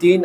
3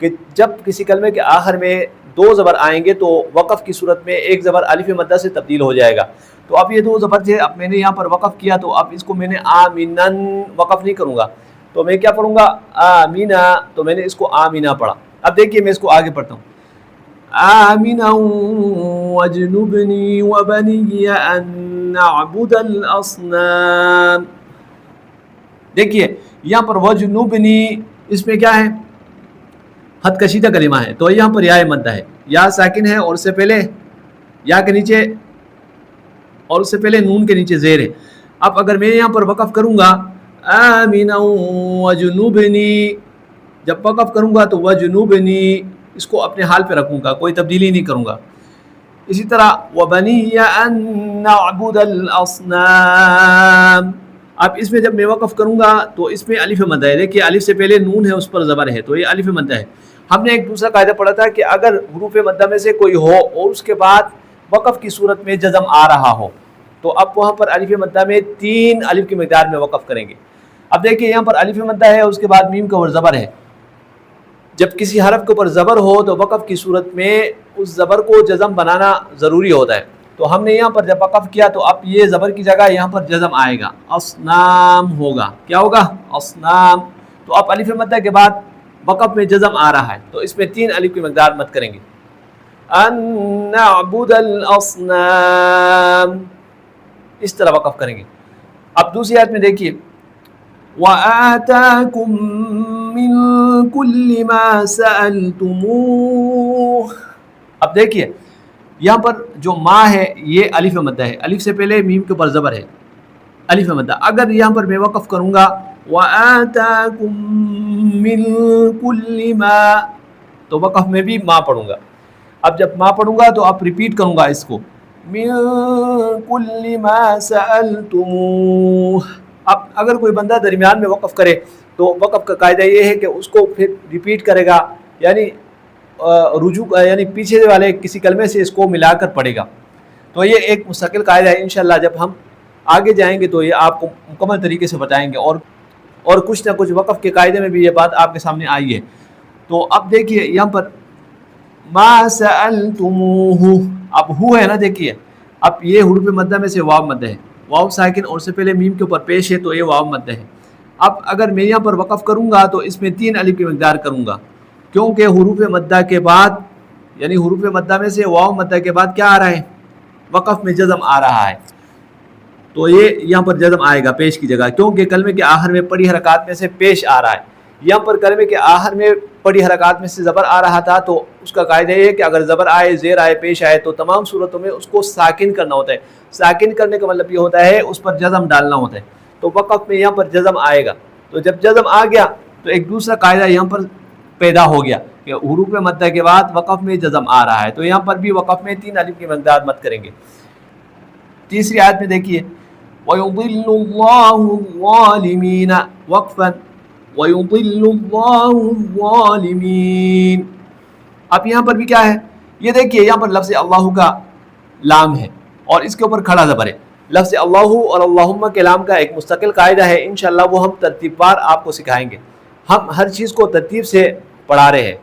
کہ جب کسی کلمے کے آخر میں دو زبر آئیں گے تو وقف کی صورت میں ایک زبر الف مدہ سے تبدیل ہو جائے گا. تو اب یہ دو زبر تھے، اب میں نے یہاں پر وقف کیا تو اب اس کو میں نے آمینن وقف نہیں کروں گا، تو میں کیا پڑھوں گا آمینہ، تو میں نے اس کو آمینہ پڑھا. اب دیکھیے میں اس کو آگے پڑھتا ہوں. آمنا واجنبنی وبنی ان نعبد الاصنام. دیکھیے یہاں پر وجنبنی اس میں کیا ہے، حد کشیدہ کلمہ ہے، تو یہاں پر یا مدہ ہے، یا ساکن ہے اور اس سے پہلے یا کے نیچے اور اس سے پہلے نون کے نیچے زیر ہے. اب اگر میں یہاں پر وقف کروں گا آمنا وجنبنی، جب وقف کروں گا تو وجنبنی اس کو اپنے حال پہ رکھوں گا، کوئی تبدیلی نہیں کروں گا. اسی طرح وَبَنِيَّ أَن نَعْبُدَ الْأَصْنَامَ. اب اس میں جب میں وقف کروں گا تو اس میں الف مدہ ہے. دیکھیے الف سے پہلے نون ہے، اس پر زبر ہے، تو یہ الف مدہ ہے. ہم نے ایک دوسرا قاعدہ پڑھا تھا کہ اگر حروف مدہ میں سے کوئی ہو اور اس کے بعد وقف کی صورت میں جزم آ رہا ہو تو اب وہاں پر الف مدہ میں 3 الف کی مقدار میں وقف کریں گے. اب دیکھیے یہاں پر الف مدہ ہے، اس کے بعد میم کا اور زبر ہے. جب کسی حرف کے اوپر زبر ہو تو وقف کی صورت میں اس زبر کو جزم بنانا ضروری ہوتا ہے. تو ہم نے یہاں پر جب وقف کیا تو اب یہ زبر کی جگہ یہاں پر جزم آئے گا، اصنام ہوگا. کیا ہوگا؟ اصنام. تو اب الف مدہ کے بعد وقف میں جزم آ رہا ہے تو اس میں 3 الف کی مقدار مت کریں گے. ان نعبد الاصنام، اس طرح وقف کریں گے. اب دوسری آیت میں دیکھیے وَآتَاكُم مِّن كُلِّ مَا سَأَلْتُمُوهُ. اب دیکھیے یہاں پر جو ما ہے یہ الف مدہ ہے، الف سے پہلے میم کے اوپر زبر ہے، الف مدہ. اگر یہاں پر میں وقف کروں گا وَآتَاكُم مِّن كُلِّ مَا، تو وقف میں بھی ما پڑھوں گا. اب جب ما پڑھوں گا تو اب ریپیٹ کروں گا اس کو مِن كُلِّ مَا سَأَلْتُمُوهُ. اب اگر کوئی بندہ درمیان میں وقف کرے تو وقف کا قاعدہ یہ ہے کہ اس کو پھر ریپیٹ کرے گا، یعنی رجوع، یعنی پیچھے والے کسی کلمے سے اس کو ملا کر پڑھے گا. تو یہ ایک مستقل قاعدہ ہے. انشاءاللہ جب ہم آگے جائیں گے تو یہ آپ کو مکمل طریقے سے بتائیں گے، اور کچھ نہ کچھ وقف کے قاعدے میں بھی یہ بات آپ کے سامنے آئی ہے. تو اب دیکھیے یہاں پر ما سألتموہ، اب ہو ہے نا، دیکھیے اب یہ حروف مدہ میں سے واو مدہ ہے، واو ساکن اور سے پہلے میم کے اوپر پیش ہے تو یہ واو مدہ ہے. اب اگر میں یہاں پر وقف کروں گا تو اس میں 3 الف کی مقدار کروں گا، کیونکہ حروف مدہ کے بعد، یعنی حروف مدہ میں سے واو مدہ کے بعد کیا آ رہا ہے، وقف میں جزم آ رہا ہے. تو یہ یہاں پر جزم آئے گا پیش کی جگہ، کیونکہ کلمے کے آخر میں پڑی حرکات میں سے پیش آ رہا ہے. یہاں پر کلمے کے آخر میں پڑی حرکات میں سے زبر آ رہا تھا تو اس کا قاعدہ یہ ہے کہ اگر زبر آئے، زیر آئے، پیش آئے تو تمام صورتوں میں اس کو ساکن کرنا ہوتا ہے. ساکن کرنے کا مطلب یہ ہوتا ہے اس پر جزم ڈالنا ہوتا ہے. تو وقف میں یہاں پر جزم آئے گا. تو جب جزم آ گیا تو ایک دوسرا قاعدہ یہاں پر پیدا ہو گیا کہ حروف مدہ کے بعد وقف میں جزم آ رہا ہے، تو یہاں پر بھی وقف میں 3 الف کی مقدار مت کریں گے. تیسری آیت میں دیکھیے وَيُضِلُّ اللَّهُ الظَّالِمِينَ وقفا وَيُضِلُّ اللَّهُ الظَّالِمِينَ. اب یہاں پر بھی کیا ہے، یہ دیکھیے یہاں پر لفظ اللہ کا لام ہے اور اس کے اوپر کھڑا زبر ہے. لفظ اللہ اور اللہم کے لام کا ایک مستقل قاعدہ ہے، انشاءاللہ وہ ہم ترتیب بار آپ کو سکھائیں گے. ہم ہر چیز کو ترتیب سے پڑھا رہے ہیں.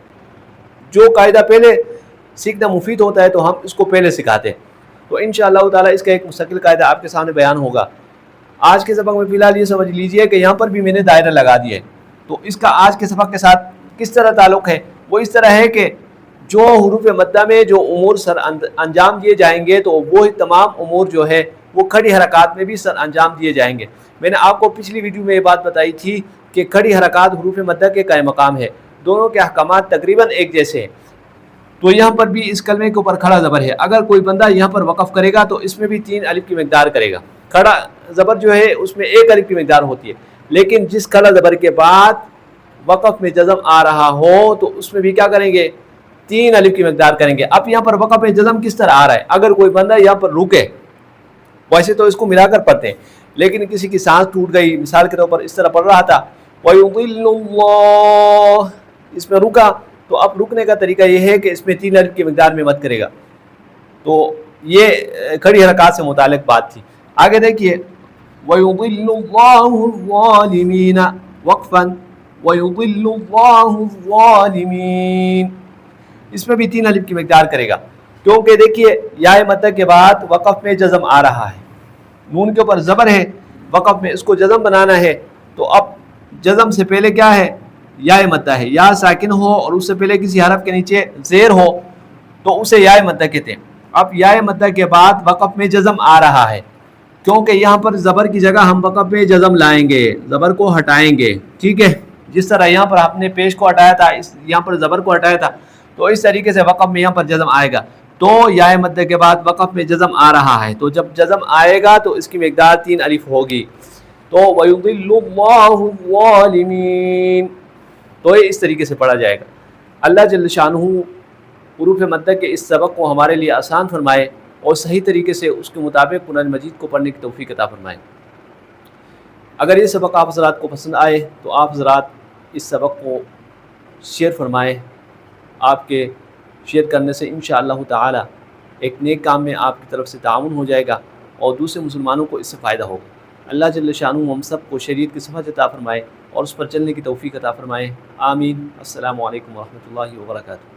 جو قاعدہ پہلے سیکھنا مفید ہوتا ہے تو ہم اس کو پہلے سکھاتے ہیں. تو انشاءاللہ تعالی اس کا ایک مستقل قاعدہ آپ کے سامنے بیان ہوگا. آج کے سبق میں فی الحال یہ سمجھ لیجئے کہ یہاں پر بھی میں نے دائرہ لگا دیا ہے. تو اس کا آج کے سبق کے ساتھ کس طرح تعلق ہے، وہ اس طرح ہے کہ جو حروف مدہ میں جو امور سر انجام دیے جائیں گے تو وہ تمام امور جو ہے وہ کھڑی حرکات میں بھی سر انجام دیے جائیں گے. میں نے آپ کو پچھلی ویڈیو میں یہ بات بتائی تھی کہ کھڑی حرکات حروف مدہ کے قائم مقام ہے، دونوں کے احکامات تقریباً ایک جیسے ہیں. تو یہاں پر بھی اس کلمے کے اوپر کھڑا زبر ہے. اگر کوئی بندہ یہاں پر وقف کرے گا تو اس میں بھی 3 الف کی مقدار کرے گا. کھڑا زبر جو ہے اس میں 1 الف کی مقدار ہوتی ہے، لیکن جس کھڑا زبر کے بعد وقف میں جزم آ رہا ہو تو اس میں بھی کیا کریں گے، 3 الف کی مقدار کریں گے. اب یہاں پر وقف میں جزم کس طرح آ رہا ہے، اگر کوئی بندہ یہاں پر رکے، ویسے تو اس کو ملا کر پڑھتے ہیں لیکن کسی کی سانس ٹوٹ گئی، مثال کے طور پر اس طرح پڑھ رہا تھا وَيُضِلُّ اللَّهُ، اس میں رکا تو اب رکنے کا طریقہ یہ ہے کہ اس میں 3 الف کی مقدار میں مت کرے گا. تو یہ کھڑی حرکات سے متعلق بات تھی. آگے دیکھیے وَيُضِلُّ اللَّهُ الظَّالِمِينَ وقفا وَيُضِلُّ اللَّهُ الظَّالِمِينَ. اس میں بھی 3 الف کی مقدار کرے گا، کیونکہ دیکھیے یا مدہ کے بعد وقف میں جزم آ رہا ہے، نون کے اوپر زبر ہے، وقف میں اس کو جزم بنانا ہے، تو اب جزم سے پہلے کیا ہے؟ یا مدہ ہے. یا ساکن ہو اور اس سے پہلے کسی حرف کے نیچے زیر ہو تو اسے یا مدہ کہتے ہیں. اب یا مدہ کے بعد وقف میں جزم آ رہا ہے، کیونکہ یہاں پر زبر کی جگہ ہم وقف میں جزم لائیں گے، زبر کو ہٹائیں گے. ٹھیک ہے، جس طرح یہاں پر آپ نے پیش کو ہٹایا تھا، یہاں پر زبر کو ہٹایا تھا، تو اس طریقے سے وقف میں یہاں پر جزم آئے گا. تو یا مدہ کے بعد وقف میں جزم آ رہا ہے، تو جب جزم آئے گا تو اس کی مقدار 3 الف ہوگی. تو وَيُضِلُّ اللَّهُ الظَّالِمِينَ، تو یہ اس طریقے سے پڑھا جائے گا. اللہ جل شانہ حروف مدہ کے اس سبق کو ہمارے لیے آسان فرمائے اور صحیح طریقے سے اس کے مطابق قرآن مجید کو پڑھنے کی توفیق عطا فرمائے. اگر یہ سبق آپ حضرات کو پسند آئے تو آپ حضرات اس سبق کو شیئر فرمائیں. آپ کے شیئر کرنے سے انشاءاللہ تعالی ایک نیک کام میں آپ کی طرف سے تعاون ہو جائے گا اور دوسرے مسلمانوں کو اس سے فائدہ ہوگا. اللہ جل شانہ ہم سب کو شریعت کی سمجھ عطا فرمائے اور اس پر چلنے کی توفیق عطا فرمائے. آمین. السلام علیکم ورحمۃ اللہ وبرکاتہ.